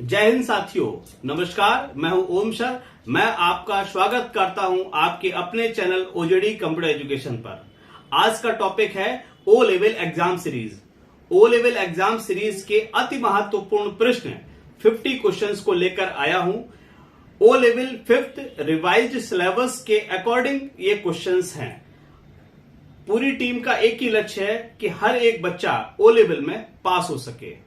जय हिंद साथियों, नमस्कार। मैं हूं ओम सर। मैं आपका स्वागत करता हूं आपके अपने चैनल ओजेडी कंप्यूटर एजुकेशन पर। आज का टॉपिक है O level exam series. O level exam series के अति महत्वपूर्ण प्रश्न 50 क्वेश्चंस को लेकर आया हूं। O level 5th revised syllabus के अकॉर्डिंग ये क्वेश्चंस हैं। पूरी टीम का एक ही लक्ष्य है कि हर एक बच्चा ओ लेवल में पास हो सके।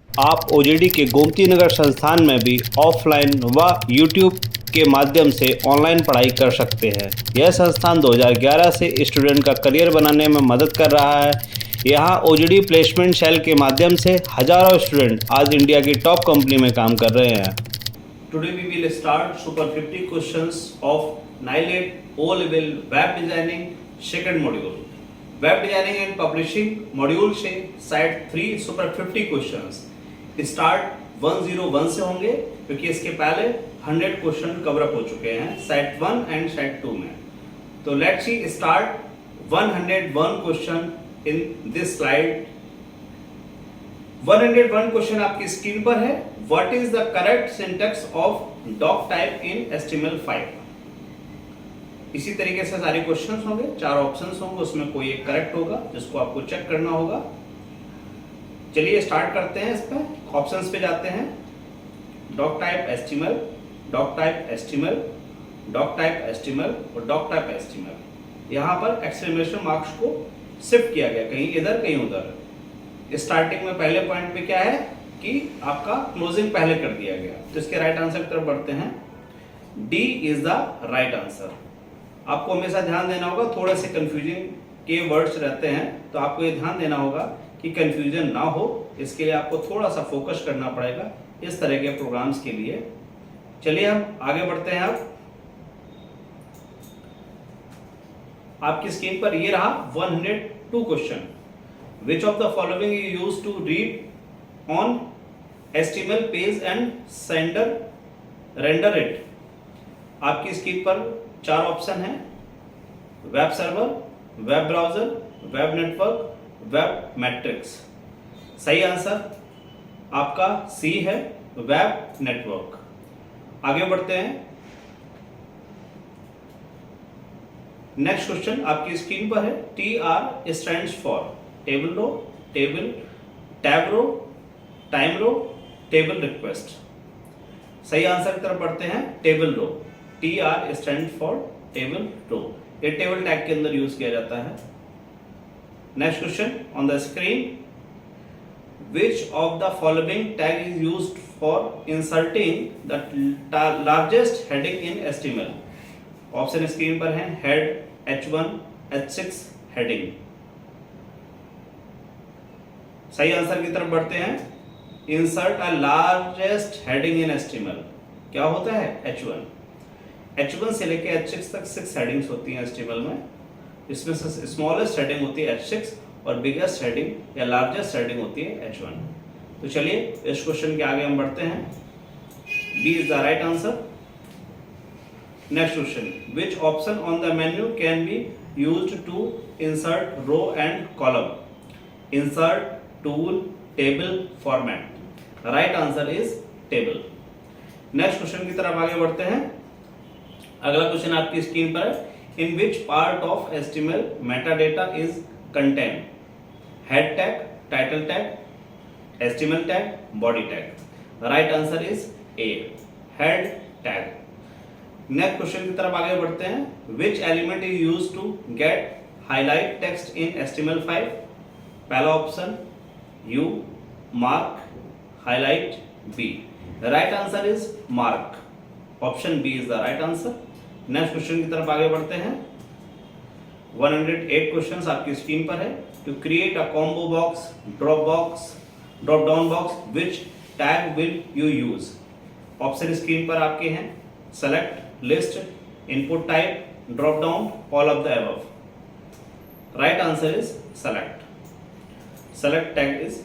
आप ओजेडी के गोमती नगर संस्थान में भी ऑफलाइन व यूट्यूब के माध्यम से ऑनलाइन पढ़ाई कर सकते हैं। यह संस्थान 2011 से स्टूडेंट का करियर बनाने में मदद कर रहा है। यहाँ ओजेडी प्लेसमेंट सेल के माध्यम से हजारों स्टूडेंट आज इंडिया की टॉप कंपनी में काम कर रहे हैं। Today we will start super 50 questions of NIELIT O level web designing second module. Web designing and publishing module से साइड 3 सुपर 50 क्वेश्चंस स्टार्ट 101 से होंगे, क्योंकि इसके पहले 100 क्वेश्चन कवर अप हो चुके हैं सेट 1 एंड सेट 2 में। तो let's see start 101 question in this slide. 101 question आपकी स्क्रीन पर है। What is the correct syntax of doc type in HTML5? इसी तरीके से सारे क्वेश्चंस होंगे, 4 ऑप्शंस होंगे, उसमें कोई एक करेक्ट होगा जिसको आपको चेक करना होगा। चलिए स्टार्ट करते हैं। इस पे ऑप्शंस पे जाते हैं। Doc type HTML, doc type HTML, doc type HTML और डॉक टाइप HTML। यहां पर एक्सक्लेमेशन मार्क्स को शिफ्ट किया गया, कहीं इधर कहीं उधर। स्टार्टिंग में पहले पॉइंट पे क्या है कि आपका क्लोजिंग पहले कर दिया गया, तो इसके राइट आंसर की तरफ बढ़ते हैं। D is the right answer. आपको हमेशा ध्यान देना होगा, थोड़े से कंफ्यूजिंग के वर्ड्स रहते हैं, तो आपको ये ध्यान देना होगा कि कंफ्यूजन ना हो। इसके लिए आपको थोड़ा सा फोकस करना पड़ेगा इस तरह के प्रोग्राम्स के लिए। चलिए हम आगे बढ़ते हैं। आपकी स्क्रीन पर ये रहा 102 question. Which of the following you use to read on HTML page and sender render it? आपकी स्क्रीन पर 4 ऑप्शन है। Web server, web browser, web network, web matrix. सही आंसर आपका सी है, वेब नेटवर्क। आगे बढ़ते हैं। नेक्स्ट क्वेश्चन आपकी स्क्रीन पर है। TR stands for table row, table tab row, time row, table request. सही आंसर की तरफ बढ़ते हैं। Table row. TR stand for table row. ये टेबल टैग के अंदर यूज किया जाता है। Next question on the screen. Which of the following tag is used for inserting the largest heading in HTML? Option screen पर है। head, H1, H6, heading। सही answer की तरफ बढ़ते हैं। Insert a largest heading in HTML। क्या होता है? H1। H1 से लेके H6 तक 6 हेडिंग्स होती हैं HTML में। इसमें से स्मॉलेस्ट हेडिंग होती है H6 और बिगेस्ट हेडिंग या लार्जेस्ट हेडिंग होती है H1। तो चलिए इस क्वेश्चन के आगे हम बढ़ते हैं। B is the right answer. Next question. Which option on the menu can be used to insert row and column? Insert, tool, table, format. Right answer is table. Next question की तरफ आगे बढ़ते हैं। अगला क्वेश्चन आपकी screen पर है। In which part of HTML metadata is contained? Head tag, title tag, HTML tag, body tag. The right answer is A, head tag. Next question की तरफ आगे बढ़ते हैं। Which element is used to get highlight text in HTML5? पहला option U, mark, highlight, B. The right answer is mark. Option B is the right answer. Next question की तरफ आगे बढ़ते हैं। 108 क्वेश्चंस आपकी स्क्रीन पर है। To create a combo box, drop down box, which tag will you use? Option screen पर आपके हैं। Select, list, input type, drop down, all of the above. Right answer is select. Select tag is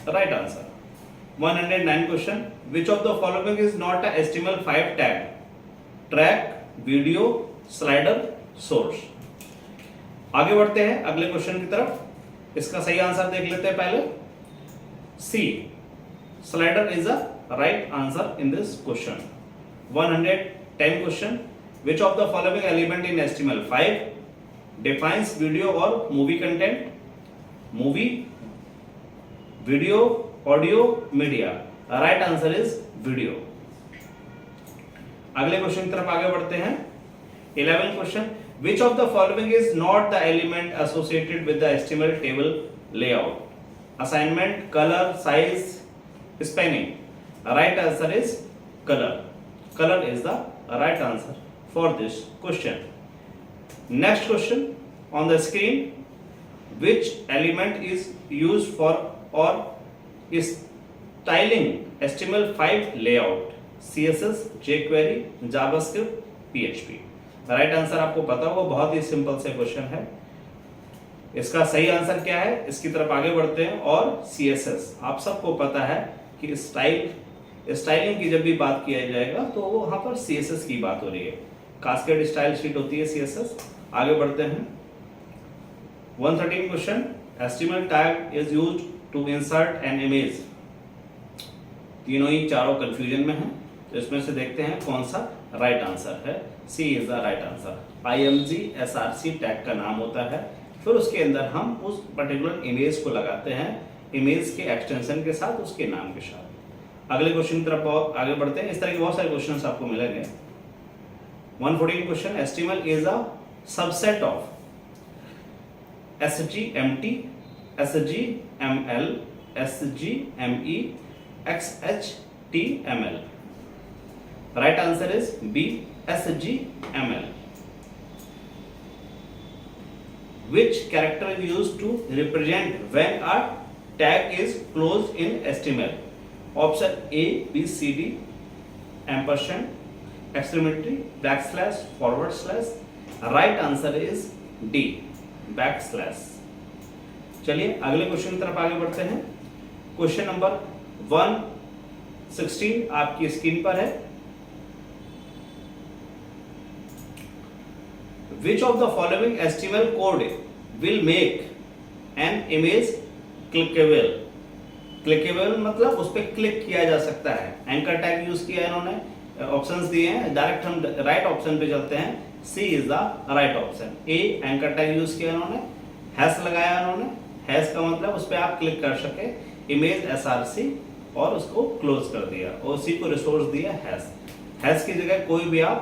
right answer. 109 question. Which of the following is not a HTML5 tag? Track, video, slider, source. आगे बढ़ते हैं अगले question की तरफ। इसका सही answer देख लेते हैं पहले। सी, Slider is the right answer in this question. 110 question. Which of the following element in HTML5 defines video or movie content? Movie, video, audio, media. The right answer is video. अगले question की तरफ आगे बढ़ते हैं. 11 question. Which of the following is not the element associated with the HTML table layout? Assignment, color, size, spanning. The right answer is color. Color is the right answer for this question. Next question on the screen. Which element is used for or is styling HTML5 layout? CSS, jQuery, JavaScript, PHP. Right answer आपको पता होगा, बहुत ही simple से question है. इसका सही answer क्या है, इसकी तरफ आगे बढ़ते हैं. और CSS आप सबको पता है कि स्टाइलिंग की जब भी बात किया जाएगा तो वहां पर CSS की बात हो रही है. कास्केड स्टाइल शीट होती है CSS. आगे बढ़ते हैं. 113 question. HTML tag is used to insert an image. तीनों ही चारों कंफ्यूजन में हैं, तो इसमें से देखते हैं कौन सा राइट आंसर है. C is the right answer. IMG SRC tag का नाम होता है. फिर उसके अंदर हम उस पर्टिकुलर इमेज को लगाते हैं, इमेज के एक्सटेंशन के साथ, उसके नाम के साथ. अगले क्वेश्चन की तरफ आगे बढ़ते हैं. इस तरह के बहुत सारे क्वेश्चन आपको मिलेंगे. 114 question. HTML is a subset of SGMT, SGML, SGME, XHTML. Right answer is B, SGML. Which character is used to represent when a tag is closed in HTML? Option A, B, C, D, ampersand, exclamatory, backslash, forward slash. Right answer is D, backslash. चलिए अगले question की तरफ आगे बढ़ते हैं. Question number 116 आपकी screen पर है. Which of the following HTML code will make an image clickable? Clickable मतलब उस पर क्लिक किया जा सकता है. एंकर टैग यूज किया है इन्होंने, ऑप्शंस दिए हैं, डायरेक्ट हम राइट ऑप्शन पे चलते हैं. C is the right option. A, anchor tag use किया इन्होंने, हैश लगाया इन्होंने. हैश का मतलब उस पर आप क्लिक कर सके. इमेज SRC और उसको क्लोज कर दिया और उसी को रिसोर्स दिया हैश. हैश की जगह कोई भी आप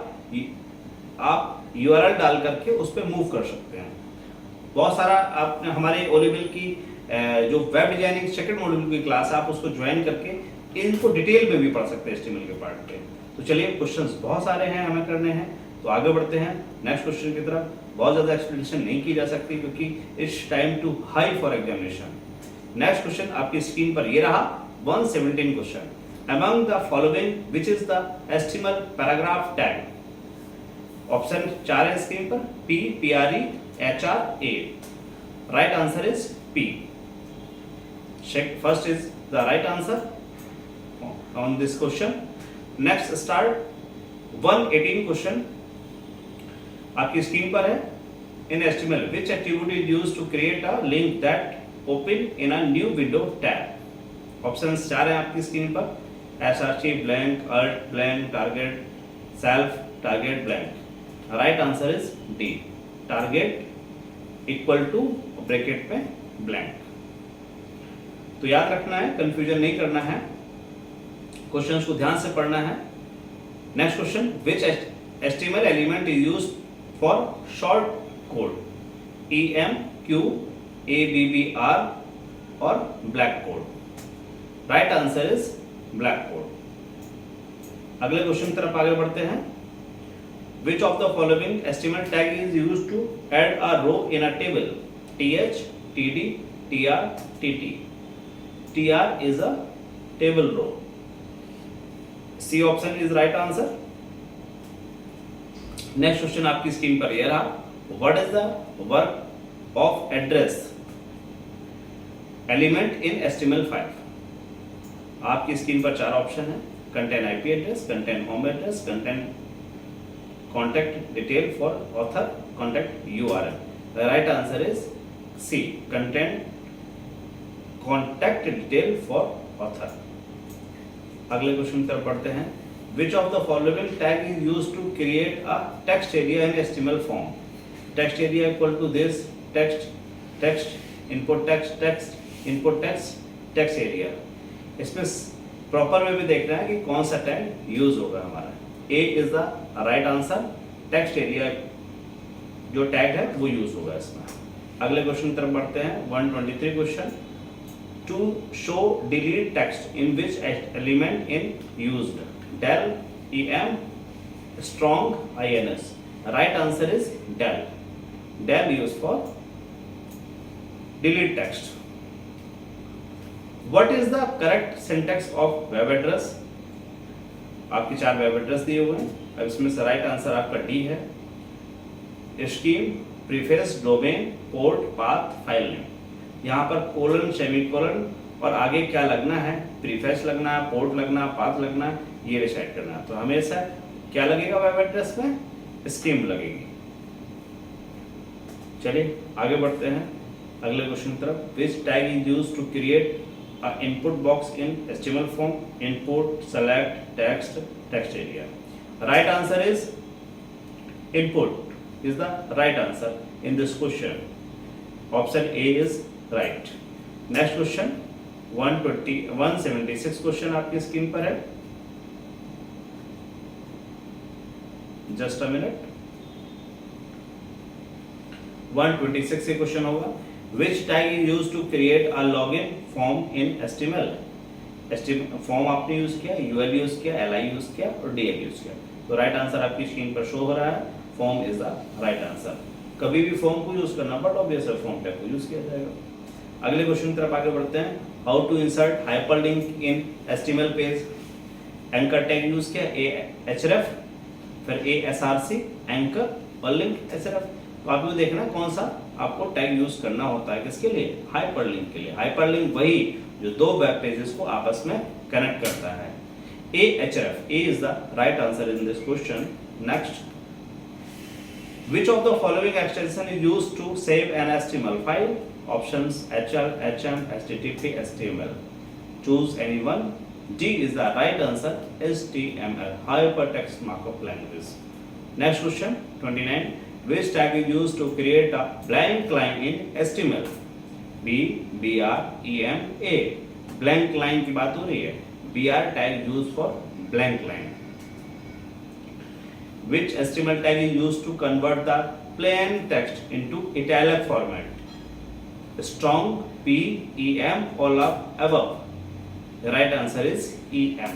URL डाल करके उस पर मूव कर सकते हैं. बहुत सारा आपने हमारे ओलेबल की जो वेब डिजाइनिंग सेकंड मॉड्यूल की क्लास है, आप उसको ज्वाइन करके इनको डिटेल में भी पढ़ सकते हैं HTML के पार्ट पे. तो चलिए क्वेश्चंस बहुत सारे हैं हमें करने हैं, तो आगे बढ़ते हैं नेक्स्ट क्वेश्चन की तरफ. बहुत ज्यादा एक्सप्लेनेशन नहीं की जा सकती क्योंकि it's time to high for examination. Next question आपकी स्क्रीन पर ये रहा. 117 question. Among the following which is the HTML paragraph tag? Option 4 है स्क्रीन पर. P, PRE, HR, A. Right answer is P. First is the right answer on this question. Next start. 118 question आपकी screen पर है. In HTML which attribute is used to create a link that open in a new window tab? Options 4 हैं आपकी screen पर. SRC blank, alt blank, target, self, target blank. Right answer is D, target equal to bracket में blank. तो याद रखना है, confusion नहीं करना है, क्वेश्चंस को ध्यान से पढ़ना है. Next question. Which HTML element is used for short code? EM, Q, ABBR और black code. Right answer is black code. अगले क्वेश्चन की तरफ आगे बढ़ते हैं. Which of the following HTML tag is used to add a row in a table? TH, TD, TR, TT. TR is a table row. C option is right answer. Next question आपकी screen पर ये रहा. What is the work of address element in HTML5? आपकी screen पर 4 option है. Contain IP address, contain home address, contain contact detail for author, contact URL. The right answer is C, content contact detail for author. अगले question की तरफ बढ़ते हैं। Which of the following tag is used to create a text area in HTML form? Text area equal to this text, text, input text, text, input text, text area. इसमें proper में भी देखना है कि कौन सा टैग यूज होगा हमारा। A is the right answer, text area जो टैग है वो यूज होगा इसमें। अगले क्वेश्चन की तरफ बढ़ते हैं। 123 question. To show delete text in which element in used? Del, em, strong, ins. Right answer is del. Del used for delete text. What is the correct syntax of web address? आपके 4 web address दिए हुए हैं। अब इसमें से right answer आपका D है। Scheme, preface, domain, port, path, file name. यहाँ पर कोलन, सेमीकोलन और आगे क्या लगना है, प्रीफेस लगना है, पोर्ट लगना, पाथ लगना, ये डिसाइड करना है। तो हमेशा क्या लगेगा वेब एड्रेस में, स्कीम लगेगी। चलिए आगे बढ़ते हैं अगले क्वेश्चन की तरफ। Which tag is used to create a input box in HTML form? Input, select, text, text area. Right answer is input is the right answer in this question. Option A is right. Next question 176 question आपकी screen पर है। Just a minute. 126 से question होगा। Which tag is used to create a login form in HTML? Form आपने use किया, UL use किया, LI use किया और DL यूज किया। तो राइट आंसर आपकी स्क्रीन पर शो हो रहा है। Form is the right answer. कभी भी फॉर्म को यूज करना बट ऑब्वियसली फॉर्म टैग को यूज किया जाएगा। अगले क्वेश्चन की तरफ आगे बढ़ते हैं। How to insert hyperlink in HTML page? Anchor tag use किया, href, फिर ASRC, एंकर और लिंक href। तो आपको देखना कौन सा आपको टैग यूज करना होता है, किसके लिए, हाइपरलिंक के लिए। हाइपरलिंक वही जो 2 वेब पेजेस को आपस में कनेक्ट करता है। href, A is the right answer in this question. Next, which of the following extension is used to save an HTML file? Options hl, hm, http, html. Choose any one. D is the right answer, HTML, hypertext markup language. Next question 29. Which tag is used to create a blank line in HTML? B, BR, EM, A. Blank line की बात हो रही है। BR tag used for blank line. Which HTML tag is used to convert the plain text into italic format? Strong, P, EM, all of above. The right answer is EM.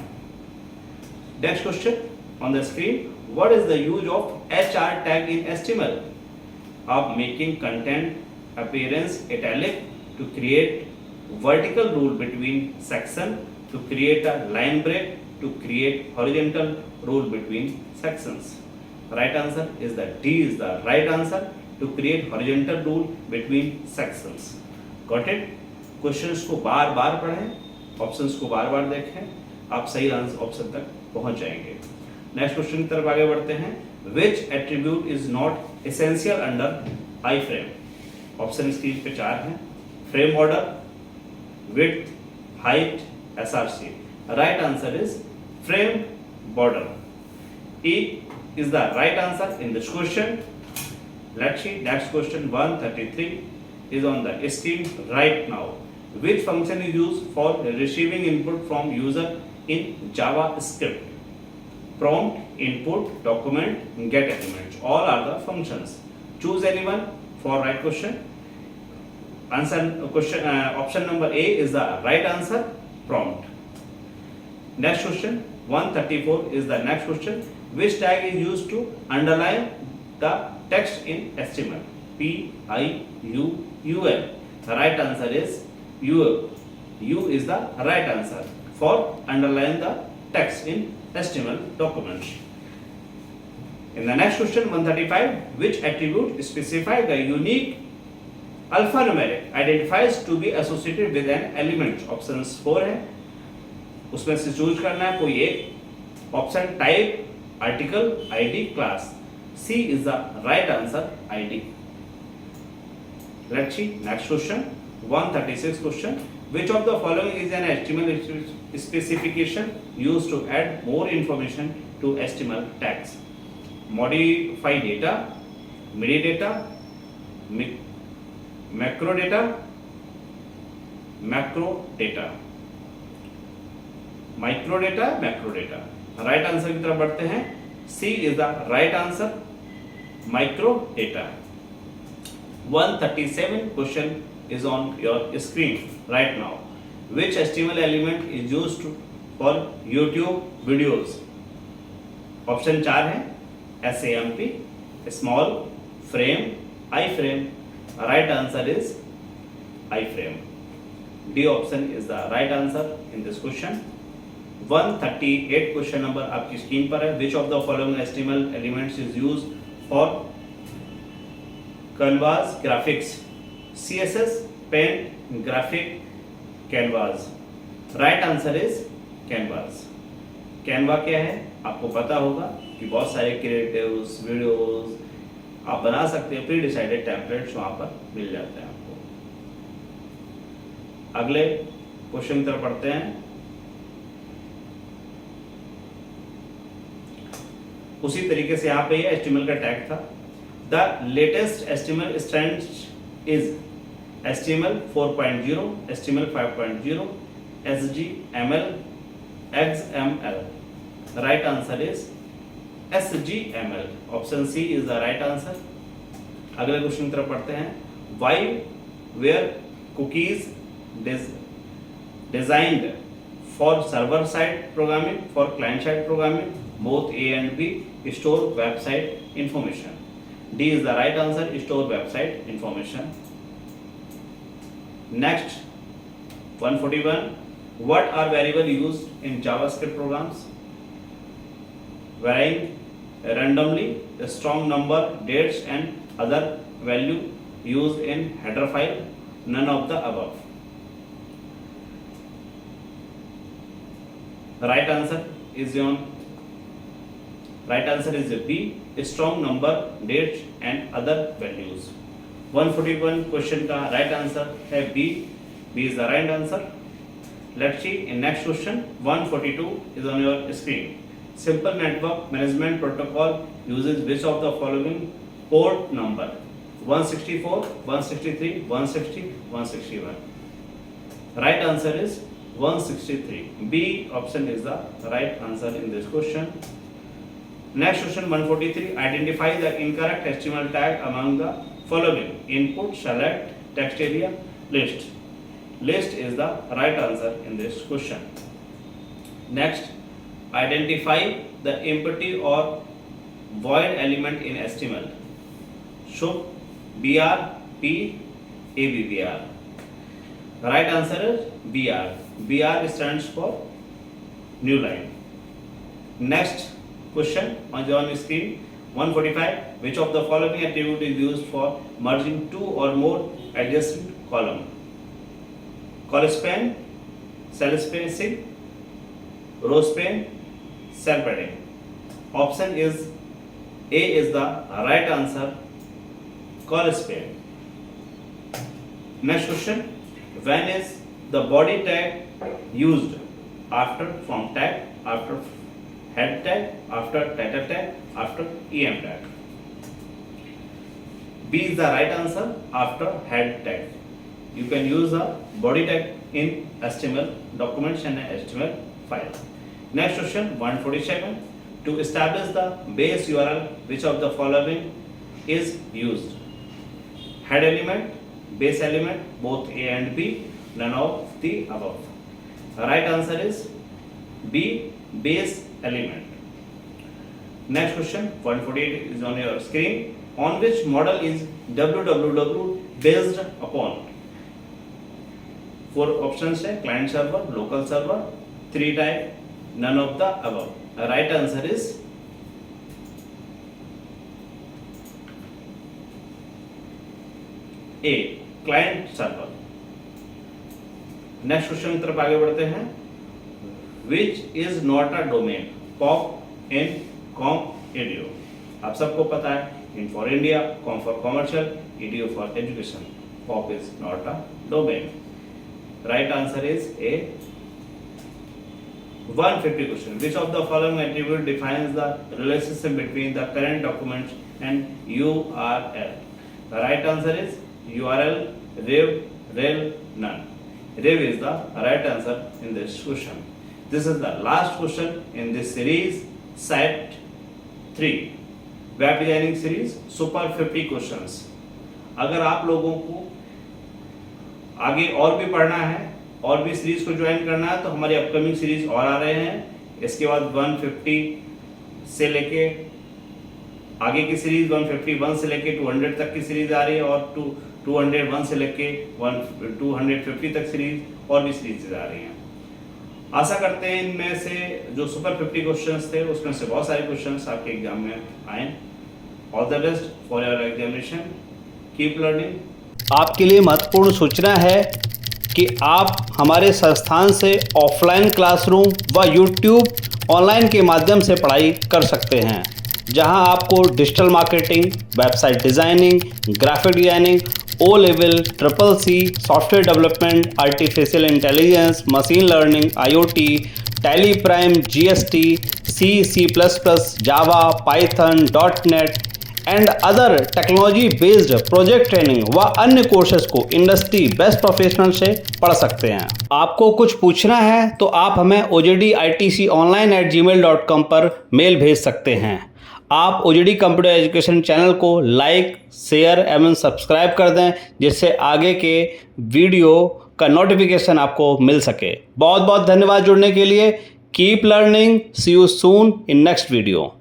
Next question on the screen. What is the use of HR tag in HTML? Of making content appearance italic, to create vertical rule between section, to create a line break, to create horizontal rule between sections. Right answer is that D is the right answer, to create horizontal rule between sections. Got it? Questions को बार बार पढ़ें, options को बार बार देखें, आप सही answer option तक पहुंच जाएंगे। Next question की तरफ आगे बढ़ते हैं। Which attribute is not essential under iframe? Option screen पे 4 हैं। Frame border, width, height, SRC. Right answer is frame border. E is the right answer in this question. Let's see next question 133 is on the screen right now. Which function is used for receiving input from user in JavaScript? Prompt, input, document, get elements. All are the functions. Choose anyone for right question. Answer question option number A is the right answer, prompt. Next question 134 is the next question. Which tag is used to underline the text in HTML? P, I, U, UL. The right answer is UL. U is the right answer for underline the text in HTML documents. In the next question 135, which attribute specify the unique alphanumeric identifiers to be associated with an element? Options 4 है, उसमें से choose करना है कोई एक। Option type, article, ID, class. C is the right answer, ID. Let's see next question 136 question. Which of the following is an HTML specification used to add more information to HTML tags? Modify data, MIDI data, macro data, macro data, micro data, macro data. Right answer की तरफ बढ़ते हैं. C is the right answer, micro data. 137 question is on your screen right now. Which HTML element is used for YouTube videos? Option 4 है SAMP, small, frame, iframe. Right answer is iframe. D option is the right answer in this question. 138 question number आपकी screen पर है. Which of the following HTML elements is used for Canvas graphics? CSS, Paint, Graphic, Canvas. Right answer is Canvas. Canva क्या है आपको पता होगा कि बहुत सारे क्रिएटिव्स, वीडियोस आप बना सकते हैं. प्री डिसाइडेड टेम्पलेट्स वहां पर मिल जाते हैं आपको. अगले क्वेश्चन की तरफ पढ़ते हैं. उसी तरीके से यहाँ पे ये HTML का टैग था. The latest HTML standard is HTML 4.0, HTML 5.0, SGML, XML. Right answer is SGML. Option C is the right answer. अगले क्वेश्चन की तरफ पढ़ते हैं. Why were cookies designed for server side programming, for client side programming? Both A and B store website information. D is the right answer. Store website information. Next, 141. What are variables used in JavaScript programs? Varying randomly, a strong number, dates and other value used in header file. None of the above. Right answer is B. A strong number, dates and other values. 141 question का right answer है B. B is the right answer. Let's see in next question. 142 is on your screen. Simple network management protocol uses which of the following port number? 164, 163, 160, 161. Right answer is 163. B option is the right answer in this question. Next question 143. Identify the incorrect HTML tag among the following: input, select, text area, list. List is the right answer in this question. Next, identify the empty or void element in HTML. Should, BR, P, ABBR. Right answer is BR. BR stands for new line. Next question on your screen. 145. Which of the following attribute is used for merging two or more adjacent column? Col span, cell spacing, row span, cell padding. Option is A is the right answer, col span. Next question. When is the body tag used? After from tag, after head tag, after title tag, after EM tag. B is the right answer, after head tag. You can use a body tag in HTML documents and HTML file. Next question 147. To establish the base URL, which of the following is used? Head element, base element, both A and B, none of the above. The right answer is B, base element. Next question 148 is on your screen. On which model is www based upon? 4 options है. Client server, local server, 3 type, none of the above. The right answer is A, client server. Next question की तरफ आगे बढ़ते हैं. Which is not a domain? POP, in, com, edu. आप सबको पता है. In for India, com for commercial, edu for education. POP is not a domain. Right answer is A. 150 question. Which of the following attribute defines the relationship between the current documents and URL? The right answer is URL, rev, rel, none. Rev is the right answer in this question. This is the last question in this series, set 3, web designing series, super 50 questions. अगर आप लोगों को आगे और भी पढ़ना है और भी सीरीज को ज्वाइन करना है तो हमारी अपकमिंग सीरीज और आ रहे हैं। इसके बाद 150 से लेके आगे की सीरीज 151 से लेके 200 तक की सीरीज आ रही है और 201 से लेके 250 तक सीरीज और भी सीरीज आ रही हैं। आशा करते हैं इनमें से जो सुपर 50 क्वेश्चंस थे उसमें से बहुत सारे क्वेश्चंस आपके एग्जाम में आए। All the best for your examination, keep learning. आपके लिए महत्वपूर्ण सूचना है कि आप हमारे संस्थान से ऑफलाइन क्लासरूम व यूट्यूब ऑनलाइन के माध्यम से पढ़ाई कर सकते हैं, जहां आपको digital marketing, website designing, graphic designing, O level, CCC, software development, artificial intelligence, machine learning, IoT, Tally Prime, GST, C++, Java, Python, .NET and other technology based project training व अन्य कोर्सेज को इंडस्ट्री बेस्ट प्रोफेशनल से पढ़ सकते हैं। आपको कुछ पूछना है तो आप हमें ojditconline@gmail.com पर मेल भेज सकते हैं। आप OJD कंप्यूटर एजुकेशन चैनल को लाइक, शेयर एवं सब्सक्राइब कर दें, जिससे आगे के वीडियो का नोटिफिकेशन आपको मिल सके। बहुत बहुत धन्यवाद जुड़ने के लिए। Keep learning, see you soon in next video.